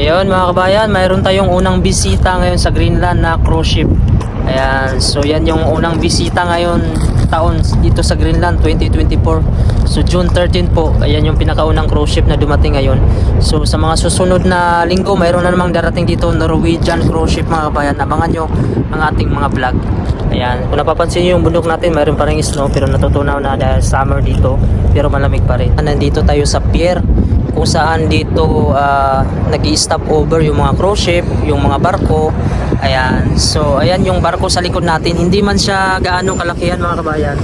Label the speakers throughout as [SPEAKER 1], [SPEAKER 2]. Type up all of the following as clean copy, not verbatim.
[SPEAKER 1] Ayun mga kabayan, mayroon tayong unang bisita ngayon sa Greenland na cruise ship. Ayan, so yan yung unang bisita ngayon taon dito sa Greenland 2024. So June 13 po, ayan yung pinakaunang cruise ship na dumating ngayon. So sa mga susunod na linggo, mayroon na namang darating dito Norwegian cruise ship mga kabayan. Abangan nyo ang ating mga vlog. Ayan, kung napapansin nyo yung bundok natin, mayroon pa rin snow pero natutunaw na dahil summer dito, pero malamig pa rin. Nandito tayo sa pier kung saan dito nag-i-stop over yung mga cruise ship, yung mga barko. Ayan, so ayan yung barko sa likod natin, hindi man siya gaano kalakihan mga kabayan.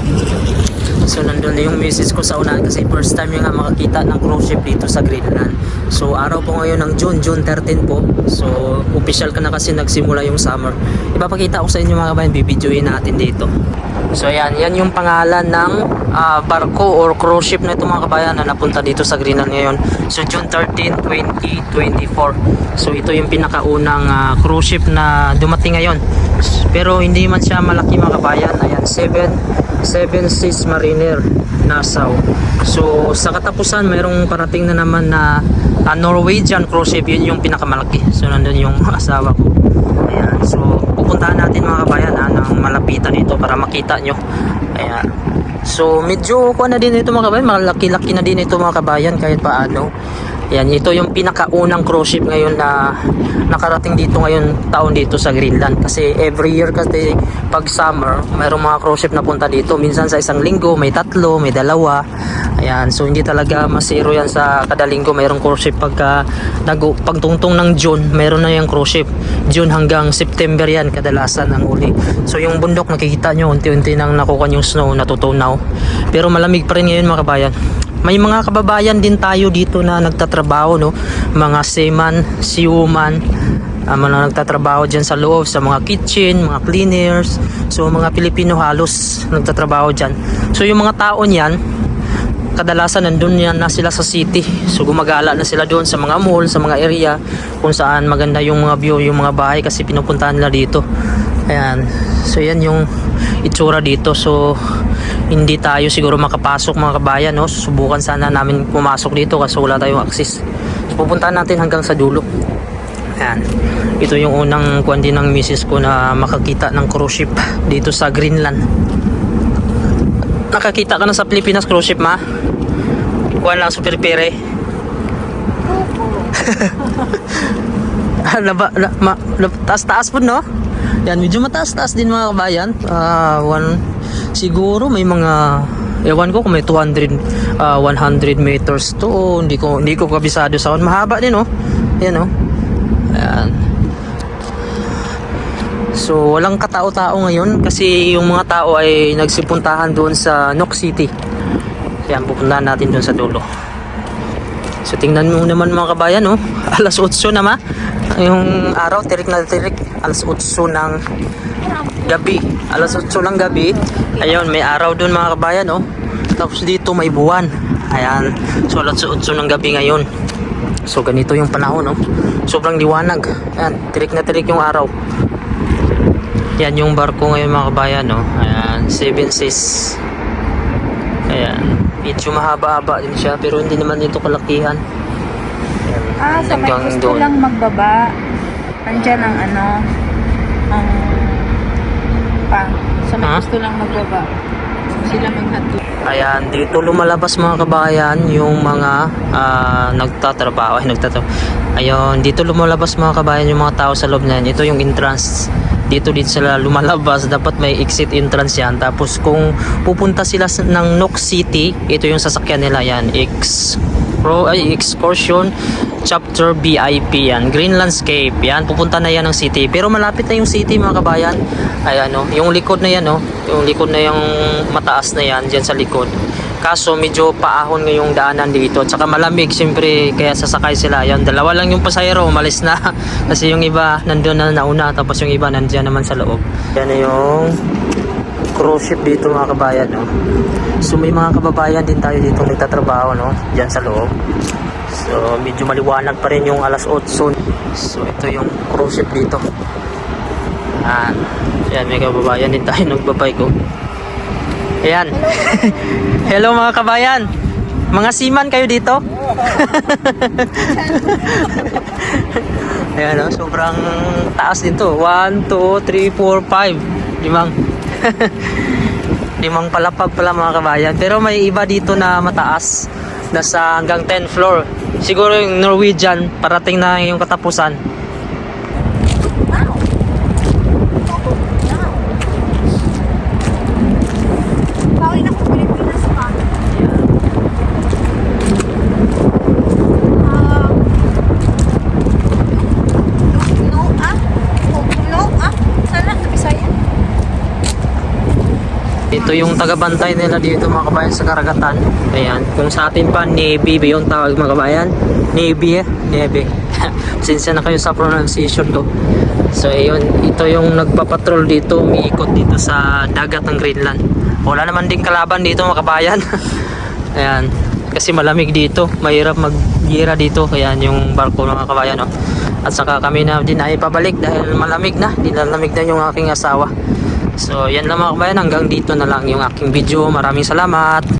[SPEAKER 1] So nandun na yung message ko sa unahan kasi first time yung nga makakita ng cruise ship dito sa Greenland. So araw po ngayon ng June 13 po. So official ka na kasi nagsimula yung summer. Ipapakita ko sa inyo mga kabayan, bibidyoin natin dito. So yan yung pangalan ng barko or cruise ship na ito mga kabayan na napunta dito sa Greenland ngayon. So June 13, 2024. So ito yung pinakaunang cruise ship na dumating ngayon. Pero hindi man siya malaki mga kabayan. Ayan, 7 Seas Mariner Nassau. So sa katapusan mayroong parating na naman na Norwegian cruise ship, yun yung pinakamalaki. So nandun yung asawa ko. Ayan, so pupuntahan natin mga kabayan ng malapitan dito para makita nyo. Ayan, so medyo kuha na din ito mga kabayan, malaki-laki na din ito mga kabayan kahit paano. Yan, ito yung pinakaunang cruise ship ngayon na nakarating dito ngayon taon dito sa Greenland. Kasi every year kasi pag summer, mayroong mga cruise ship na punta dito. Minsan sa isang linggo, may 3, may 2. Ayan, so hindi talaga masiro yan sa kada linggo. Mayroong cruise ship pagtungtong ng June, mayroon na yung cruise ship. June hanggang September yan, kadalasan ang uli. So yung bundok nakikita nyo, unti-unti nang nakukuha yung snow, natutunaw. Pero malamig pa rin ngayon mga kabayan. May mga kababayan din tayo dito na nagtatrabaho, no? Mga seaman, mga nagtatrabaho dyan sa loob, sa mga kitchen, mga cleaners. So mga Pilipino halos nagtatrabaho dyan. So yung mga tao niyan, kadalasan nandun yan na sila sa city. So gumagala na sila doon sa mga mall, sa mga area kung saan maganda yung mga view, yung mga bahay kasi pinupuntahan nila dito. Ayan, so yan yung itsura dito. So hindi tayo siguro makapasok mga kabayan, no? Subukan sana namin pumasok dito kasi wala tayong access. So pupuntahan natin hanggang sa dulo. Ayan, ito yung unang kuwan din ng misis ko na makakita ng cruise ship dito sa Greenland. Nakakita ka na sa Pilipinas cruise ship, ma? Kuwan lang, super pere. Taas-taas po, no? Yan, medyo mataas-taas din mga kabayan. Siguro may mga, ewan ko kung may 100 meters to. Hindi ko kabisado sa mahaba din, oh. Yan, oh. Ayan. So walang katao-tao ngayon kasi yung mga tao ay nagsipuntahan doon sa Nook City. Yan, pupuntahan natin doon sa dulo. So tingnan mo naman mga kabayan, oh. Alas 8 na yung araw, tirik na tirik. Alas 8 ng gabi. Alas 8 ng gabi. Ayun, may araw doon mga kabayan, oh. Tapos dito may buwan. Ayan. So alas 8 ng gabi ngayon. So ganito yung panahon, oh. Sobrang liwanag. Ayan, tirik na tirik yung araw. Yan yung barko ngayon mga kabayan, oh. Ayan, 7 Seas. Ayan. Medyo mahaba-haba din siya pero hindi naman ito kalakihan. Ayan,
[SPEAKER 2] so may gusto lang magbaba. Andyan ang so may gusto lang magbaba. Sila maghatid.
[SPEAKER 1] Ayan, dito lumalabas mga kabayan yung mga nagtatrabaho. Ayun, dito lumalabas mga kabayan yung mga tao sa loob na yan. Ito yung entrance. Dito din sila lumalabas, dapat may exit entrance yan. Tapos kung pupunta sila ng Nook City, ito yung sasakyan nila yan, Excursion Chapter VIP yan, Greenlandscape yan, pupunta na yan ng city. Pero malapit na yung city mga kabayan. Ayan, no, yung likod na yan, no, yung likod na yung mataas na yan dyan sa likod. Kaso medyo paahon ngayong daanan dito, tsaka malamig siyempre kaya sasakay sila. Yan, dalawa lang yung pasahero, umalis na kasi yung iba nandun na nauna, tapos yung iba nandiyan naman sa loob. Yan na yung cruise ship dito mga kabayan, no? So may mga kababayan din tayo dito nagtatrabaho, no, dyan sa loob. So medyo maliwanag pa rin yung alas 8. So ito yung cruise ship dito. Yan, may kababayan din tayo nagbabike, oh. Ayan. Hello mga kabayan. Mga seaman kayo dito? Ayan, oh, sobrang taas dito. 1, 2, 3, 4, 5. Limang. Limang palapag pala mga kabayan. Pero may iba dito na mataas. Nasa hanggang 10 floor. Siguro yung Norwegian, parating na yung katapusan.
[SPEAKER 3] Bawin ako Pilipinas pa. Sana sa Bisaya.
[SPEAKER 1] Ito yung tagabantay nila dito mga kabayan sa karagatan. Ayan. Kung sa atin pa, Navy yung tawag mga kabayan. Navy Navy. Sinsya na kayo sa pronunciation ko. So ayun, ito yung nagpapatrol dito, umiikot dito sa dagat ng Greenland. Wala naman din kalaban dito mga kabayan. Ayan. Kasi malamig dito, mahirap mag-gira dito. Ayan yung barko mga kabayan. Oh. At saka kami na din ay pabalik dahil malamig na. Dinalamig na yung aking asawa. So yan lang mga kabayan, hanggang dito na lang yung aking video. Maraming salamat.